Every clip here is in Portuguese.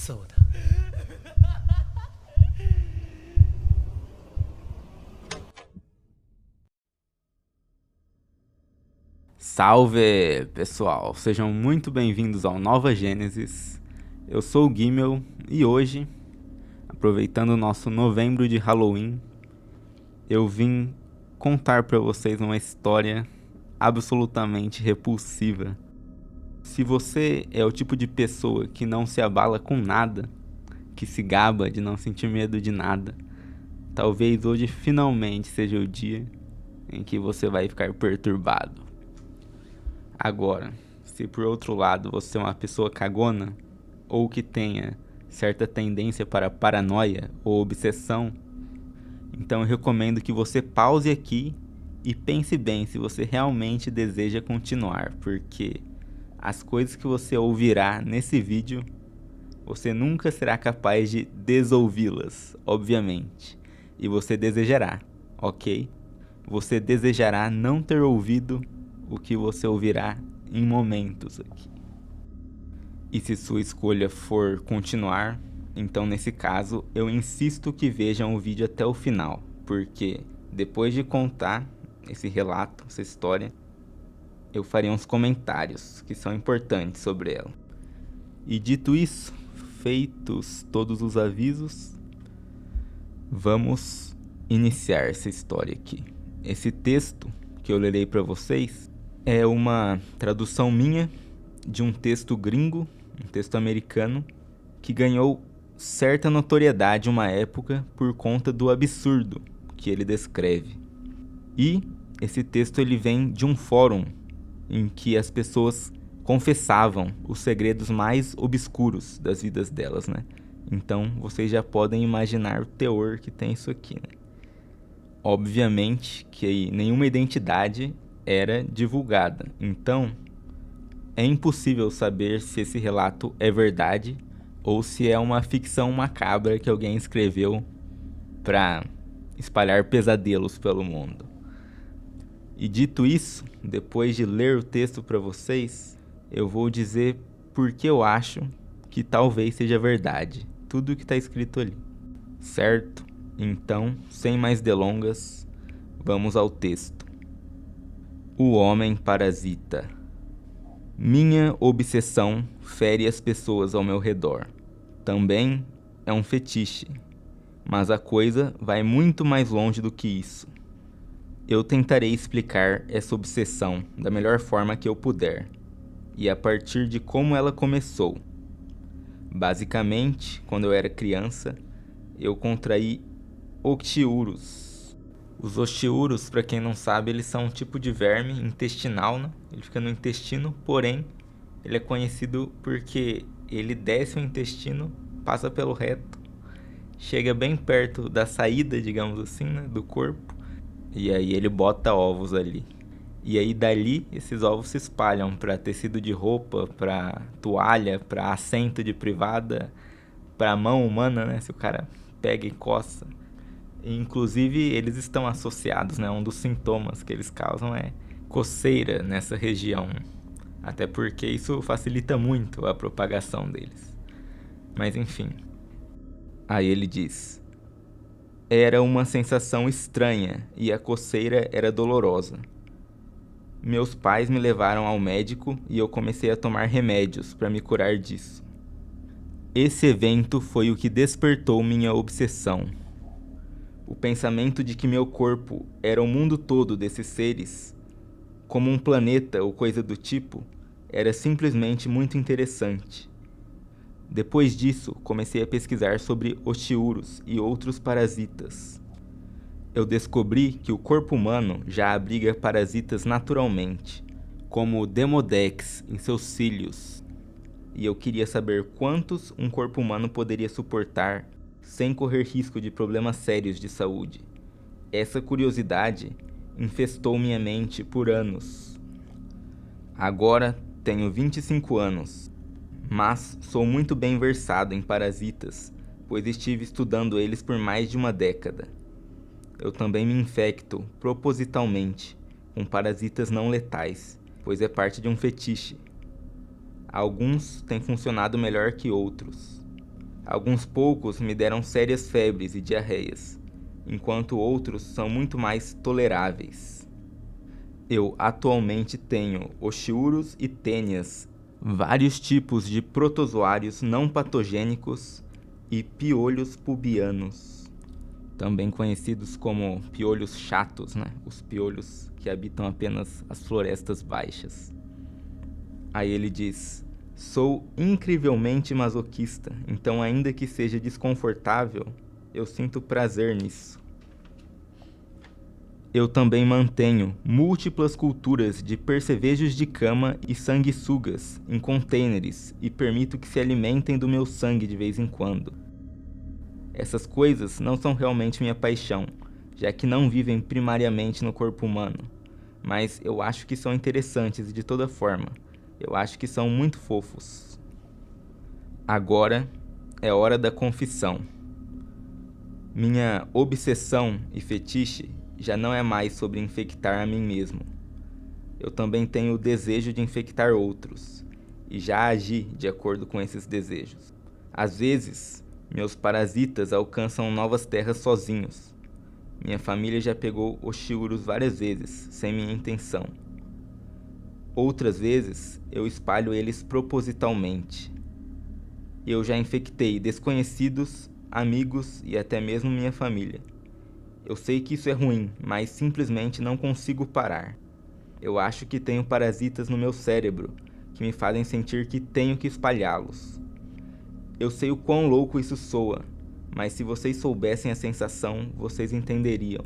そうだ。Salve, pessoal! Sejam muito bem-vindos ao Nova Gênesis. Eu sou o Gimel e hoje, aproveitando o nosso novembro de Halloween, eu vim contar pra vocês uma história absolutamente repulsiva. Se você é o tipo de pessoa que não se abala com nada, que se gaba de não sentir medo de nada, talvez hoje finalmente seja o dia em que você vai ficar perturbado. Agora, se por outro lado você é uma pessoa cagona, ou que tenha certa tendência para paranoia ou obsessão, então eu recomendo que você pause aqui e pense bem se você realmente deseja continuar, porque as coisas que você ouvirá nesse vídeo, você nunca será capaz de desouvi-las, obviamente, e você desejará, ok? Você desejará não ter ouvido o que você ouvirá em momentos aqui. E se sua escolha for continuar, então nesse caso eu insisto que vejam o vídeo até o final, porque depois de contar esse relato, essa história, eu farei uns comentários que são importantes sobre ela. E dito isso, feitos todos os avisos, vamos iniciar essa história aqui. Esse texto que eu lerei para vocês é uma tradução minha de um texto gringo, um texto americano, que ganhou certa notoriedade uma época por conta do absurdo que ele descreve. E esse texto ele vem de um fórum em que as pessoas confessavam os segredos mais obscuros das vidas delas, né? Então vocês já podem imaginar o teor que tem isso aqui, né? Obviamente que nenhuma identidade era divulgada, então é impossível saber se esse relato é verdade ou se é uma ficção macabra que alguém escreveu para espalhar pesadelos pelo mundo. E dito isso, depois de ler o texto para vocês, eu vou dizer por que eu acho que talvez seja verdade tudo o que está escrito ali, certo? Então, sem mais delongas, vamos ao texto. O homem parasita. Minha obsessão fere as pessoas ao meu redor. Também é um fetiche, mas a coisa vai muito mais longe do que isso. Eu tentarei explicar essa obsessão da melhor forma que eu puder, e a partir de como ela começou. Basicamente, quando eu era criança, eu contraí otiúros. Os otiúros, para quem não sabe, eles são um tipo de verme intestinal, né? Ele fica no intestino, porém, ele é conhecido porque ele desce o intestino, passa pelo reto, chega bem perto da saída, digamos assim, né, do corpo, e aí ele bota ovos ali. E aí dali esses ovos se espalham para tecido de roupa, para toalha, para assento de privada, para mão humana, né, se o cara pega e coça. E, inclusive eles estão associados, né, um dos sintomas que eles causam é coceira nessa região. Até porque isso facilita muito a propagação deles. Mas enfim. Aí ele diz: era uma sensação estranha e a coceira era dolorosa. Meus pais me levaram ao médico e eu comecei a tomar remédios para me curar disso. Esse evento foi o que despertou minha obsessão. O pensamento de que meu corpo era o mundo todo desses seres, como um planeta ou coisa do tipo, era simplesmente muito interessante. Depois disso, comecei a pesquisar sobre otiúros e outros parasitas. Eu descobri que o corpo humano já abriga parasitas naturalmente, como o Demodex em seus cílios. E eu queria saber quantos um corpo humano poderia suportar sem correr risco de problemas sérios de saúde. Essa curiosidade infestou minha mente por anos. Agora tenho 25 anos, mas sou muito bem versado em parasitas, pois estive estudando eles por mais de uma década. Eu também me infecto propositalmente com parasitas não letais, pois é parte de um fetiche. Alguns têm funcionado melhor que outros. Alguns poucos me deram sérias febres e diarreias, enquanto outros são muito mais toleráveis. Eu atualmente tenho oxiurus e tênias, vários tipos de protozoários não patogênicos e piolhos pubianos, também conhecidos como piolhos chatos, né? Os piolhos que habitam apenas as florestas baixas. Aí ele diz: sou incrivelmente masoquista, então ainda que seja desconfortável, eu sinto prazer nisso. Eu também mantenho múltiplas culturas de percevejos de cama e sanguessugas em contêineres e permito que se alimentem do meu sangue de vez em quando. Essas coisas não são realmente minha paixão, já que não vivem primariamente no corpo humano, mas eu acho que são interessantes de toda forma. Eu acho que são muito fofos. Agora é hora da confissão. Minha obsessão e fetiche já não é mais sobre infectar a mim mesmo. Eu também tenho o desejo de infectar outros, e já agi de acordo com esses desejos. Às vezes, meus parasitas alcançam novas terras sozinhos. Minha família já pegou oxiurus várias vezes, sem minha intenção. Outras vezes, eu espalho eles propositalmente. Eu já infectei desconhecidos, amigos e até mesmo minha família. Eu sei que isso é ruim, mas simplesmente não consigo parar. Eu acho que tenho parasitas no meu cérebro, que me fazem sentir que tenho que espalhá-los. Eu sei o quão louco isso soa, mas se vocês soubessem a sensação, vocês entenderiam.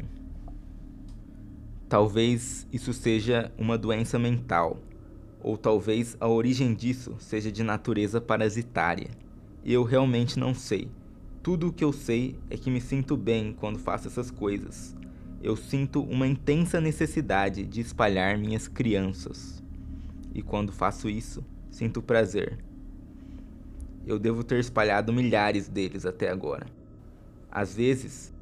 Talvez isso seja uma doença mental, ou talvez a origem disso seja de natureza parasitária. Eu realmente não sei. Tudo o que eu sei é que me sinto bem quando faço essas coisas. Eu sinto uma intensa necessidade de espalhar minhas crianças. E quando faço isso, sinto prazer. Eu devo ter espalhado milhares deles até agora. Às vezes,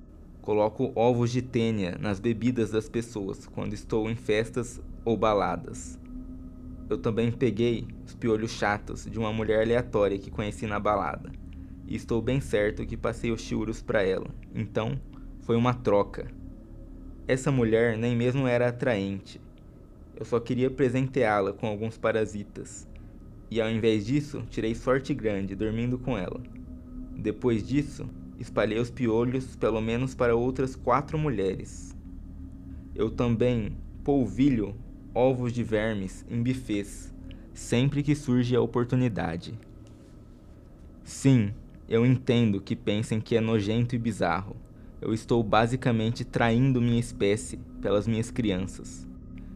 coloco ovos de tênia nas bebidas das pessoas quando estou em festas ou baladas. Eu também peguei os piolhos chatos de uma mulher aleatória que conheci na balada. E estou bem certo que passei os chiuros para ela. Então, foi uma troca. Essa mulher nem mesmo era atraente. Eu só queria presenteá-la com alguns parasitas. E ao invés disso, tirei sorte grande dormindo com ela. Depois disso, espalhei os piolhos pelo menos para outras 4 mulheres. Eu também polvilho ovos de vermes em bufês, sempre que surge a oportunidade. Sim, eu entendo que pensem que é nojento e bizarro. Eu estou basicamente traindo minha espécie pelas minhas crianças.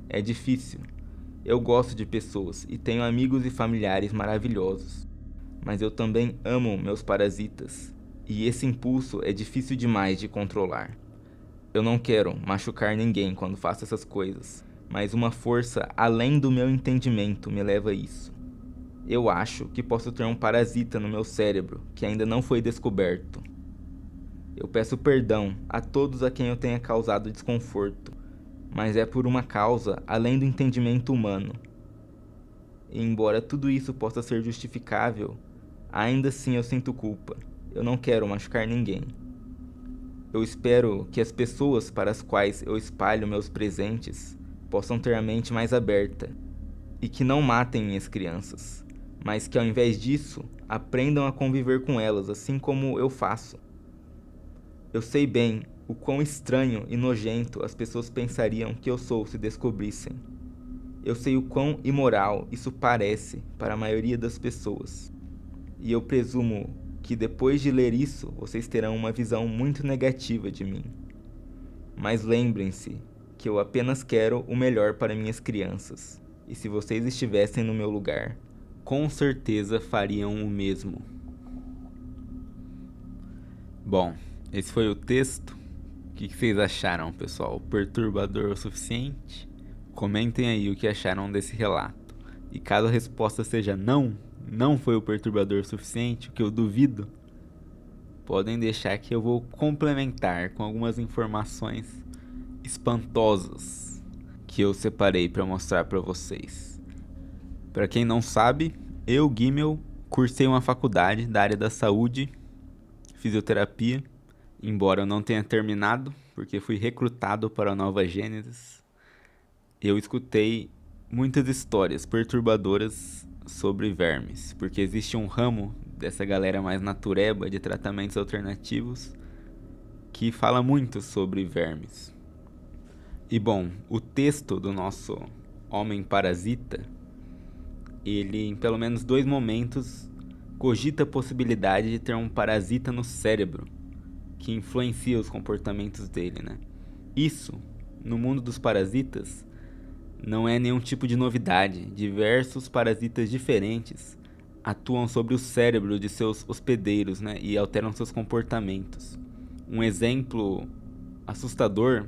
É difícil. Eu gosto de pessoas e tenho amigos e familiares maravilhosos. Mas eu também amo meus parasitas. E esse impulso é difícil demais de controlar. Eu não quero machucar ninguém quando faço essas coisas, mas uma força além do meu entendimento me leva a isso. Eu acho que posso ter um parasita no meu cérebro que ainda não foi descoberto. Eu peço perdão a todos a quem eu tenha causado desconforto, mas é por uma causa além do entendimento humano. E embora tudo isso possa ser justificável, ainda assim eu sinto culpa. Eu não quero machucar ninguém. Eu espero que as pessoas para as quais eu espalho meus presentes possam ter a mente mais aberta e que não matem minhas crianças, mas que ao invés disso aprendam a conviver com elas assim como eu faço. Eu sei bem o quão estranho e nojento as pessoas pensariam que eu sou se descobrissem. Eu sei o quão imoral isso parece para a maioria das pessoas. E eu presumo que depois de ler isso, vocês terão uma visão muito negativa de mim. Mas lembrem-se que eu apenas quero o melhor para minhas crianças. E se vocês estivessem no meu lugar, com certeza fariam o mesmo. Bom, esse foi o texto. O que vocês acharam, pessoal? Perturbador o suficiente? Comentem aí o que acharam desse relato. E caso a resposta seja não, não foi o perturbador o suficiente, o que eu duvido, podem deixar que eu vou complementar com algumas informações espantosas que eu separei para mostrar para vocês. Para quem não sabe, eu, Guimel, cursei uma faculdade da área da saúde fisioterapia, embora eu não tenha terminado, porque fui recrutado para a Nova Gênesis. Eu escutei muitas histórias perturbadoras sobre vermes, porque existe um ramo dessa galera mais natureba de tratamentos alternativos que fala muito sobre vermes. E bom, o texto do nosso homem parasita, ele em pelo menos 2 momentos cogita a possibilidade de ter um parasita no cérebro que influencia os comportamentos dele, né? Isso, no mundo dos parasitas, não é nenhum tipo de novidade. Diversos parasitas diferentes atuam sobre o cérebro de seus hospedeiros, né, e alteram seus comportamentos. Um exemplo assustador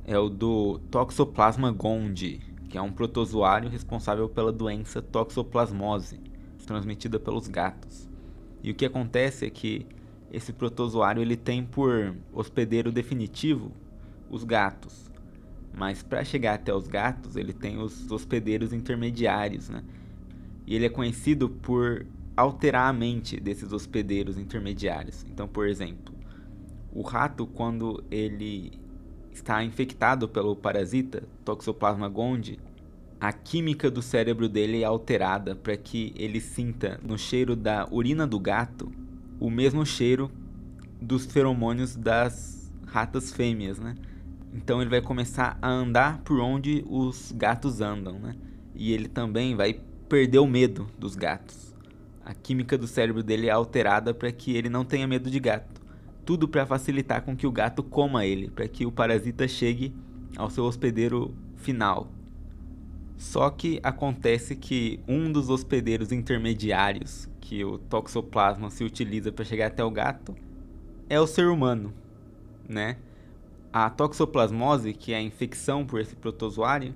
é o do Toxoplasma gondii, que é um protozoário responsável pela doença toxoplasmose, transmitida pelos gatos. E o que acontece é que esse protozoário ele tem por hospedeiro definitivo os gatos. Mas para chegar até os gatos, ele tem os hospedeiros intermediários, né? E ele é conhecido por alterar a mente desses hospedeiros intermediários. Então, por exemplo, o rato, quando ele está infectado pelo parasita Toxoplasma gondii, a química do cérebro dele é alterada para que ele sinta no cheiro da urina do gato o mesmo cheiro dos feromônios das ratas fêmeas, né? Então ele vai começar a andar por onde os gatos andam, né? E ele também vai perder o medo dos gatos. A química do cérebro dele é alterada para que ele não tenha medo de gato. Tudo para facilitar com que o gato coma ele, para que o parasita chegue ao seu hospedeiro final. Só que acontece que um dos hospedeiros intermediários que o toxoplasma se utiliza para chegar até o gato é o ser humano, né? A toxoplasmose, que é a infecção por esse protozoário,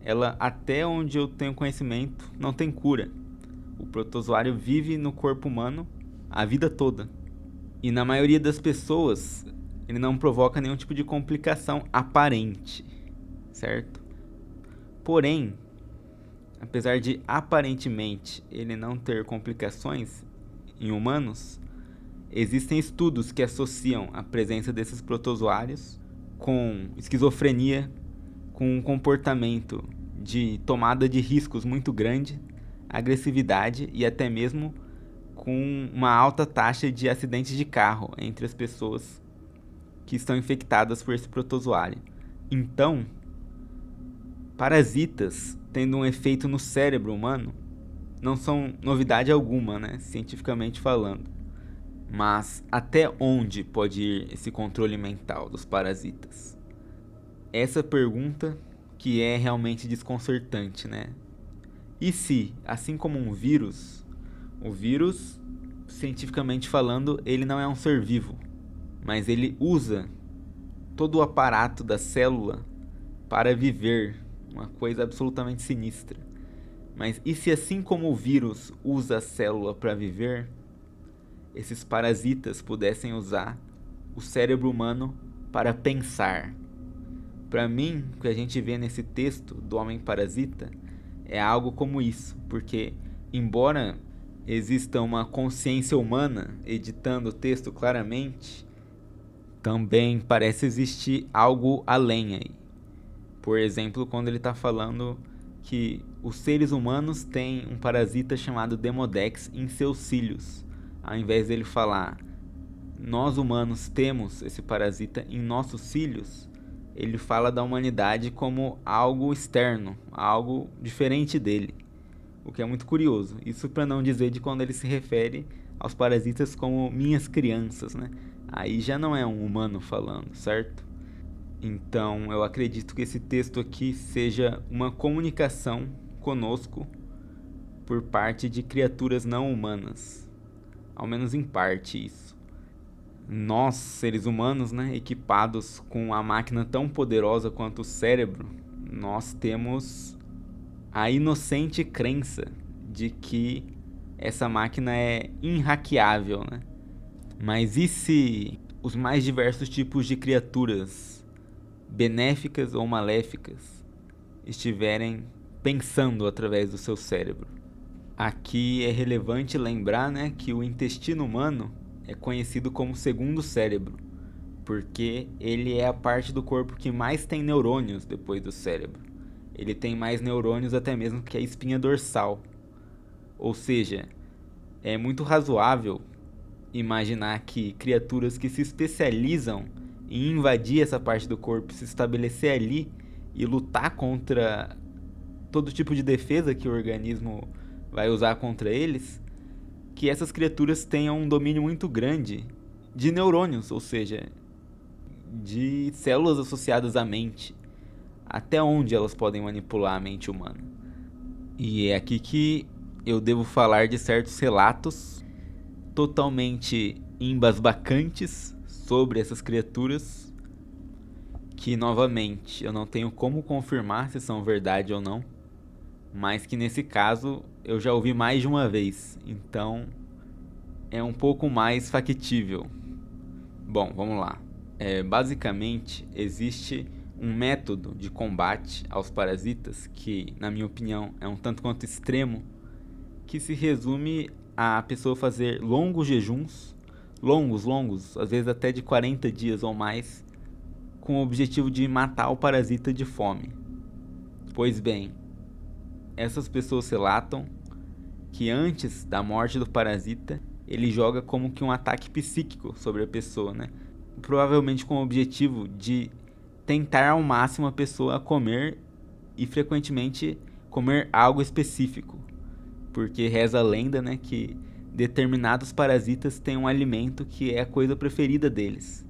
ela, até onde eu tenho conhecimento, não tem cura. O protozoário vive no corpo humano a vida toda. E na maioria das pessoas, ele não provoca nenhum tipo de complicação aparente, certo? Porém, apesar de aparentemente ele não ter complicações em humanos, existem estudos que associam a presença desses protozoários com esquizofrenia, com um comportamento de tomada de riscos muito grande, agressividade e até mesmo com uma alta taxa de acidentes de carro entre as pessoas que estão infectadas por esse protozoário. Então, parasitas tendo um efeito no cérebro humano não são novidade alguma, né, cientificamente falando. Mas até onde pode ir esse controle mental dos parasitas? Essa pergunta que é realmente desconcertante, né? E se, assim como um vírus, o vírus, cientificamente falando, ele não é um ser vivo, mas ele usa todo o aparato da célula para viver, uma coisa absolutamente sinistra. Mas e se, assim como o vírus usa a célula para viver, esses parasitas pudessem usar o cérebro humano para pensar? Para mim, o que a gente vê nesse texto do Homem Parasita é algo como isso, porque embora exista uma consciência humana editando o texto claramente, também parece existir algo além aí. Por exemplo, quando ele está falando que os seres humanos têm um parasita chamado Demodex em seus cílios, ao invés dele falar nós humanos temos esse parasita em nossos cílios, ele fala da humanidade como algo externo, algo diferente dele, o que é muito curioso. Isso para não dizer de quando ele se refere aos parasitas como minhas crianças, né? Aí já não é um humano falando, certo? Então eu acredito que esse texto aqui seja uma comunicação conosco por parte de criaturas não humanas, ao menos em parte isso. Nós, seres humanos, né, equipados com uma máquina tão poderosa quanto o cérebro, nós temos a inocente crença de que essa máquina é inhackeável, né? Mas e se os mais diversos tipos de criaturas, benéficas ou maléficas, estiverem pensando através do seu cérebro? Aqui é relevante lembrar, né, que o intestino humano é conhecido como segundo cérebro, porque ele é a parte do corpo que mais tem neurônios depois do cérebro. Ele tem mais neurônios até mesmo que a espinha dorsal. Ou seja, é muito razoável imaginar que criaturas que se especializam em invadir essa parte do corpo, se estabelecer ali e lutar contra todo tipo de defesa que o organismo vai usar contra eles, que essas criaturas tenham um domínio muito grande de neurônios, ou seja, de células associadas à mente, até onde elas podem manipular a mente humana. E é aqui que eu devo falar de certos relatos totalmente embasbacantes sobre essas criaturas, que novamente eu não tenho como confirmar se são verdade ou não, mas que nesse caso eu já ouvi mais de uma vez, então é um pouco mais factível. Bom, vamos lá. Basicamente, existe um método de combate aos parasitas que, na minha opinião, é um tanto quanto extremo, que se resume a pessoa fazer longos jejuns, longos, às vezes até de 40 dias ou mais, com o objetivo de matar o parasita de fome. Pois bem, essas pessoas relatam que antes da morte do parasita, ele joga como que um ataque psíquico sobre a pessoa, né? Provavelmente com o objetivo de tentar ao máximo a pessoa a comer e frequentemente comer algo específico. Porque reza a lenda, né, que determinados parasitas têm um alimento que é a coisa preferida deles.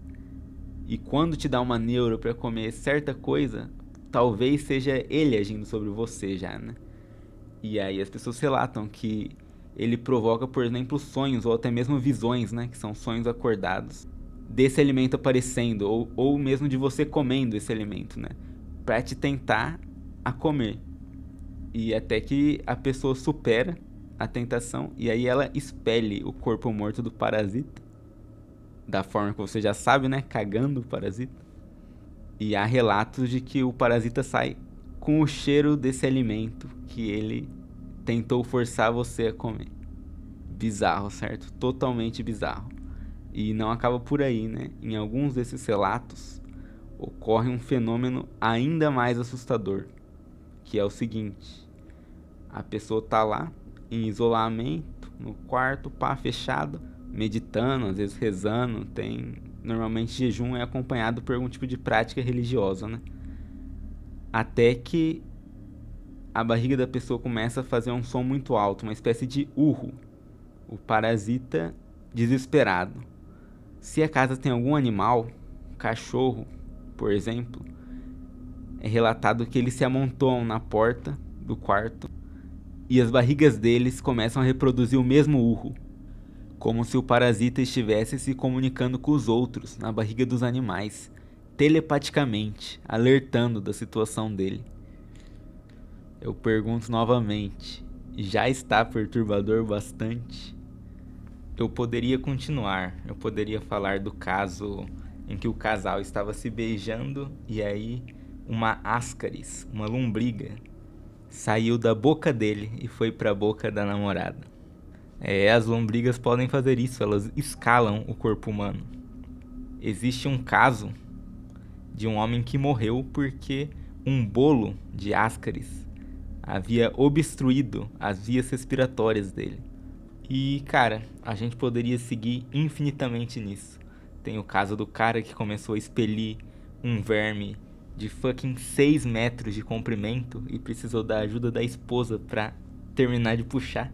E quando te dá uma neura para comer certa coisa, talvez seja ele agindo sobre você já, né? E aí as pessoas relatam que ele provoca, por exemplo, sonhos ou até mesmo visões, né, que são sonhos acordados, desse alimento aparecendo, ou mesmo de você comendo esse alimento, né, para te tentar a comer. E até que a pessoa supera a tentação e aí ela expele o corpo morto do parasita, da forma que você já sabe, né, cagando o parasita. E há relatos de que o parasita sai com o cheiro desse alimento que ele tentou forçar você a comer. Bizarro, certo? Totalmente bizarro. E não acaba por aí, né? Em alguns desses relatos ocorre um fenômeno ainda mais assustador, que é o seguinte: a pessoa tá lá em isolamento, no quarto, pá, fechado, meditando, às vezes rezando, normalmente jejum é acompanhado por algum tipo de prática religiosa, né? Até que a barriga da pessoa começa a fazer um som muito alto, uma espécie de urro. O parasita desesperado. Se a casa tem algum animal, cachorro, por exemplo, é relatado que eles se amontoam na porta do quarto e as barrigas deles começam a reproduzir o mesmo urro, como se o parasita estivesse se comunicando com os outros na barriga dos animais, telepaticamente, alertando da situação dele. Eu pergunto novamente, já está perturbador bastante? Eu poderia continuar, eu poderia falar do caso em que o casal estava se beijando e aí uma ascaris, uma lombriga, saiu da boca dele e foi para a boca da namorada. As lombrigas podem fazer isso, elas escalam o corpo humano. Existe um caso de um homem que morreu porque um bolo de ascaris havia obstruído as vias respiratórias dele. E, cara, a gente poderia seguir infinitamente nisso. Tem o caso do cara que começou a expelir um verme de fucking 6 metros de comprimento e precisou da ajuda da esposa pra terminar de puxar.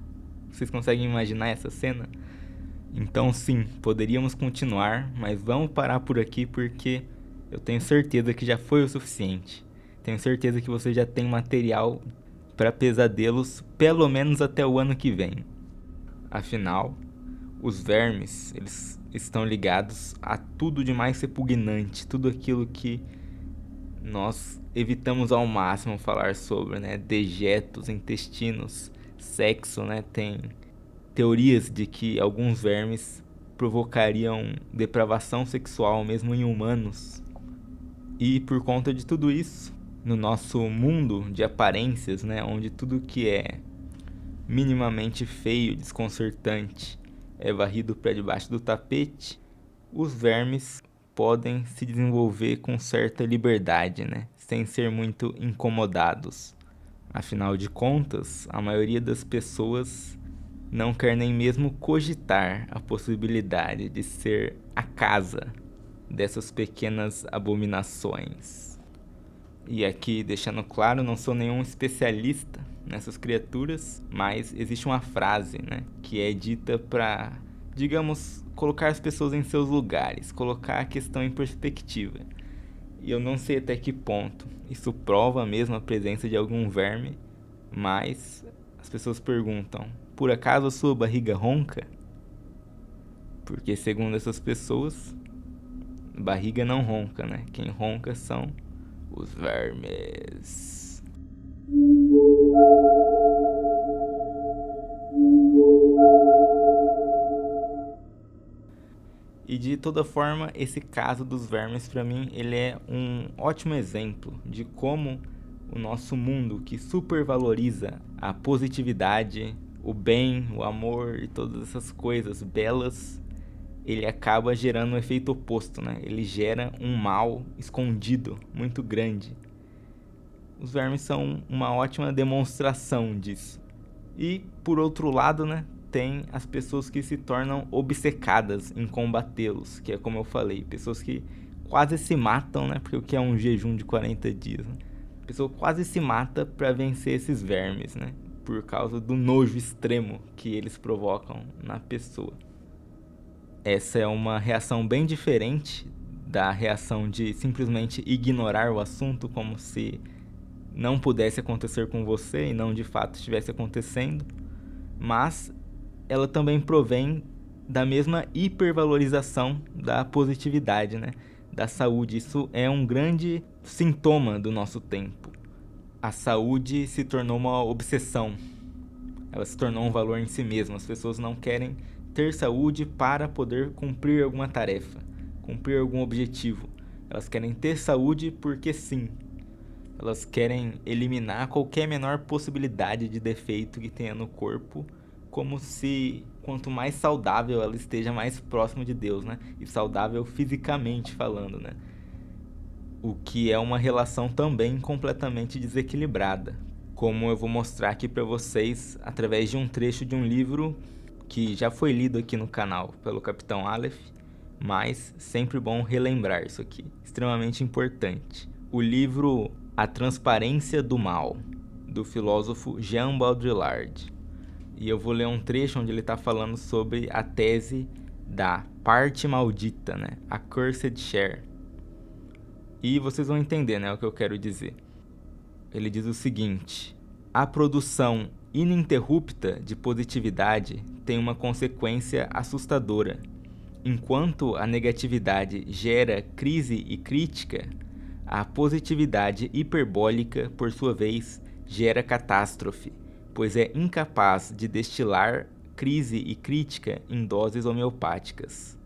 Vocês conseguem imaginar essa cena? Então sim, poderíamos continuar, mas vamos parar por aqui porque eu tenho certeza que já foi o suficiente. Tenho certeza que você já tem material para pesadelos pelo menos até o ano que vem. Afinal, os vermes, eles estão ligados a tudo de mais repugnante, tudo aquilo que nós evitamos ao máximo falar sobre, né? Dejetos, intestinos, sexo, né? Tem teorias de que alguns vermes provocariam depravação sexual mesmo em humanos. E por conta de tudo isso, no nosso mundo de aparências, né? Onde tudo que é minimamente feio, desconcertante, é varrido para debaixo do tapete, os vermes podem se desenvolver com certa liberdade, né? Sem ser muito incomodados. Afinal de contas, a maioria das pessoas não quer nem mesmo cogitar a possibilidade de ser a casa dessas pequenas abominações. E aqui, deixando claro, não sou nenhum especialista nessas criaturas, mas existe uma frase, né, que é dita para, digamos, colocar as pessoas em seus lugares, colocar a questão em perspectiva. E eu não sei até que ponto isso prova mesmo a presença de algum verme, mas as pessoas perguntam: por acaso a sua barriga ronca? Porque segundo essas pessoas, barriga não ronca, né? Quem ronca são os vermes. E de toda forma, esse caso dos vermes, para mim, ele é um ótimo exemplo de como o nosso mundo, que supervaloriza a positividade, o bem, o amor e todas essas coisas belas, ele acaba gerando um efeito oposto, né? Ele gera um mal escondido muito grande. Os vermes são uma ótima demonstração disso. E, por outro lado, né, tem as pessoas que se tornam obcecadas em combatê-los, que é como eu falei, pessoas que quase se matam, né, porque o que é um jejum de 40 dias, né? A pessoa quase se mata para vencer esses vermes, né, por causa do nojo extremo que eles provocam na pessoa. Essa é uma reação bem diferente da reação de simplesmente ignorar o assunto como se não pudesse acontecer com você e não de fato estivesse acontecendo, mas ela também provém da mesma hipervalorização da positividade, né? Da saúde. Isso é um grande sintoma do nosso tempo. A saúde se tornou uma obsessão. Ela se tornou um valor em si mesma. As pessoas não querem ter saúde para poder cumprir alguma tarefa, cumprir algum objetivo. Elas querem ter saúde porque sim. Elas querem eliminar qualquer menor possibilidade de defeito que tenha no corpo, como se quanto mais saudável ela esteja, mais próximo de Deus, né? E saudável fisicamente falando, né? O que é uma relação também completamente desequilibrada, como eu vou mostrar aqui para vocês através de um trecho de um livro que já foi lido aqui no canal pelo Capitão Aleph, mas sempre bom relembrar isso aqui, extremamente importante. O livro A Transparência do Mal, do filósofo Jean Baudrillard. E eu vou ler um trecho onde ele está falando sobre a tese da parte maldita, né? A Cursed Share. E vocês vão entender, né, o que eu quero dizer. Ele diz o seguinte: a produção ininterrupta de positividade tem uma consequência assustadora. Enquanto a negatividade gera crise e crítica, a positividade hiperbólica, por sua vez, gera catástrofe, pois é incapaz de destilar crise e crítica em doses homeopáticas.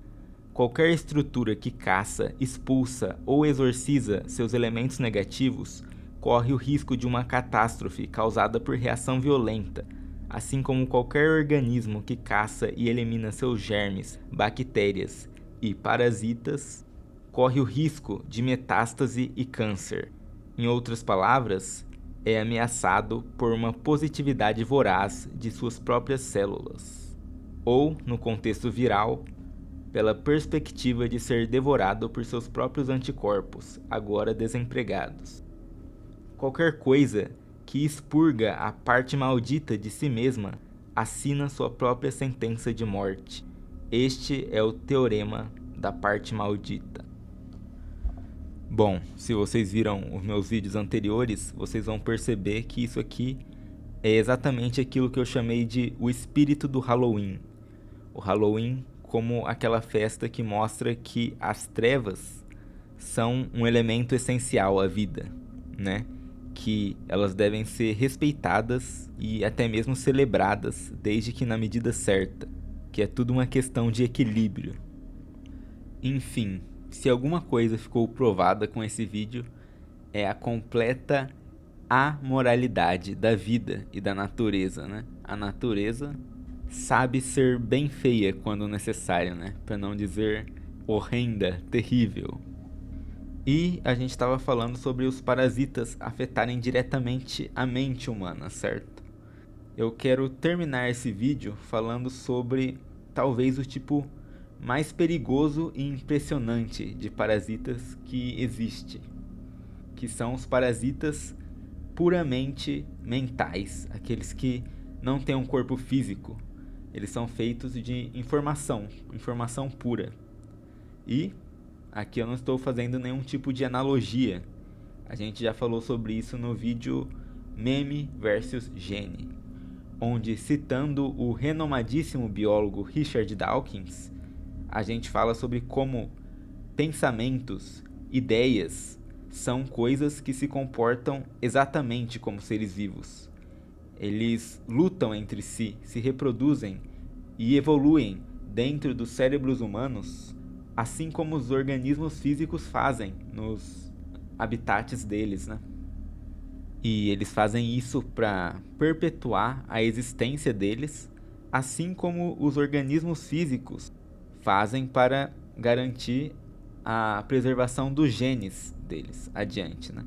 Qualquer estrutura que caça, expulsa ou exorciza seus elementos negativos corre o risco de uma catástrofe causada por reação violenta, assim como qualquer organismo que caça e elimina seus germes, bactérias e parasitas corre o risco de metástase e câncer. Em outras palavras, é ameaçado por uma positividade voraz de suas próprias células, ou, no contexto viral, pela perspectiva de ser devorado por seus próprios anticorpos, agora desempregados. Qualquer coisa que expurga a parte maldita de si mesma assina sua própria sentença de morte. Este é o teorema da parte maldita. Bom, se vocês viram os meus vídeos anteriores, vocês vão perceber que isso aqui é exatamente aquilo que eu chamei de o espírito do Halloween. O Halloween como aquela festa que mostra que as trevas são um elemento essencial à vida, né? Que elas devem ser respeitadas e até mesmo celebradas, desde que na medida certa, que é tudo uma questão de equilíbrio. Enfim, se alguma coisa ficou provada com esse vídeo, é a completa amoralidade da vida e da natureza, né? A natureza sabe ser bem feia quando necessário, né? Para não dizer horrenda, terrível. E a gente estava falando sobre os parasitas afetarem diretamente a mente humana, certo? Eu quero terminar esse vídeo falando sobre talvez o tipo mais perigoso e impressionante de parasitas que existe, que são os parasitas puramente mentais, aqueles que não têm um corpo físico. Eles são feitos de informação pura. E aqui eu não estou fazendo nenhum tipo de analogia. A gente já falou sobre isso no vídeo Meme versus Gene, onde, citando o renomadíssimo biólogo Richard Dawkins, a gente fala sobre como pensamentos, ideias, são coisas que se comportam exatamente como seres vivos. Eles lutam entre si, se reproduzem e evoluem dentro dos cérebros humanos, assim como os organismos físicos fazem nos habitats deles, né? E eles fazem isso para perpetuar a existência deles, assim como os organismos físicos fazem para garantir a preservação dos genes deles adiante, né?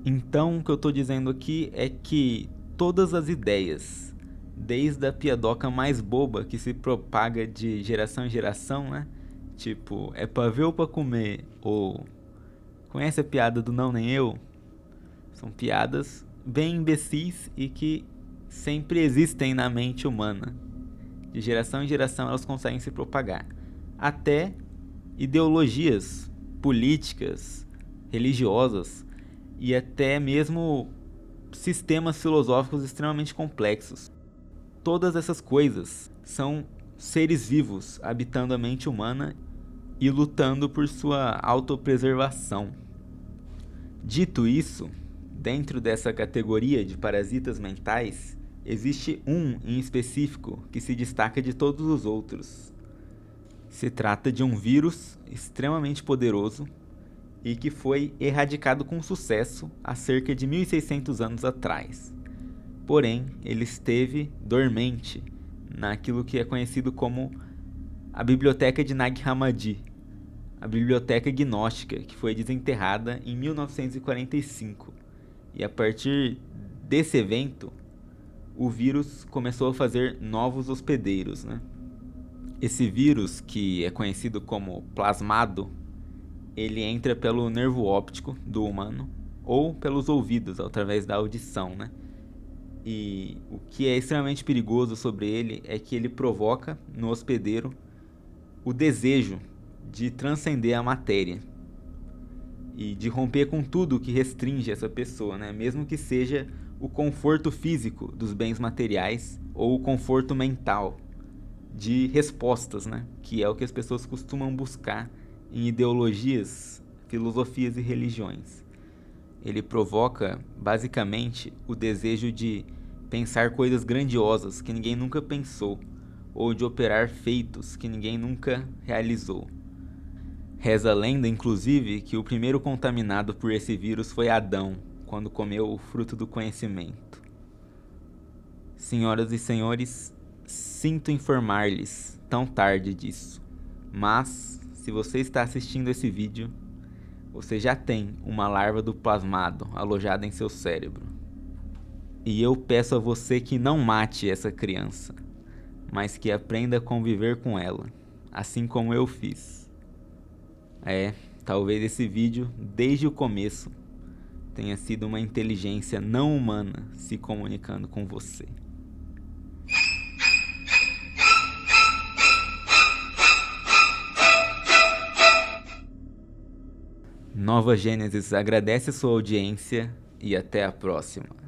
Então, o que eu estou dizendo aqui é que todas as ideias, desde a piadoca mais boba que se propaga de geração em geração, né? Tipo, é pra ver ou pra comer? Ou conhece a piada do não nem eu? São piadas bem imbecis e que sempre existem na mente humana. De geração em geração elas conseguem se propagar. Até ideologias políticas, religiosas e até mesmo sistemas filosóficos extremamente complexos. Todas essas coisas são seres vivos habitando a mente humana e lutando por sua autopreservação. Dito isso, dentro dessa categoria de parasitas mentais, existe um em específico que se destaca de todos os outros. Se trata de um vírus extremamente poderoso e que foi erradicado com sucesso há cerca de 1600 anos atrás. Porém, ele esteve dormente naquilo que é conhecido como a Biblioteca de Nag Hammadi, a biblioteca gnóstica, que foi desenterrada em 1945. E a partir desse evento, o vírus começou a fazer novos hospedeiros, né? Esse vírus, que é conhecido como plasmado, ele entra pelo nervo óptico do humano ou pelos ouvidos, através da audição, né? E o que é extremamente perigoso sobre ele é que ele provoca no hospedeiro o desejo de transcender a matéria e de romper com tudo que restringe essa pessoa, né? Mesmo que seja o conforto físico dos bens materiais ou o conforto mental de respostas, né? Que é o que as pessoas costumam buscar em ideologias, filosofias e religiões. Ele provoca, basicamente, o desejo de pensar coisas grandiosas que ninguém nunca pensou, ou de operar feitos que ninguém nunca realizou. Reza a lenda, inclusive, que o primeiro contaminado por esse vírus foi Adão, quando comeu o fruto do conhecimento. Senhoras e senhores, sinto informar-lhes tão tarde disso, mas se você está assistindo esse vídeo, você já tem uma larva do plasmado alojada em seu cérebro. E eu peço a você que não mate essa criança, mas que aprenda a conviver com ela, assim como eu fiz. Talvez esse vídeo, desde o começo, tenha sido uma inteligência não humana se comunicando com você. Nova Gênesis agradece a sua audiência e até a próxima.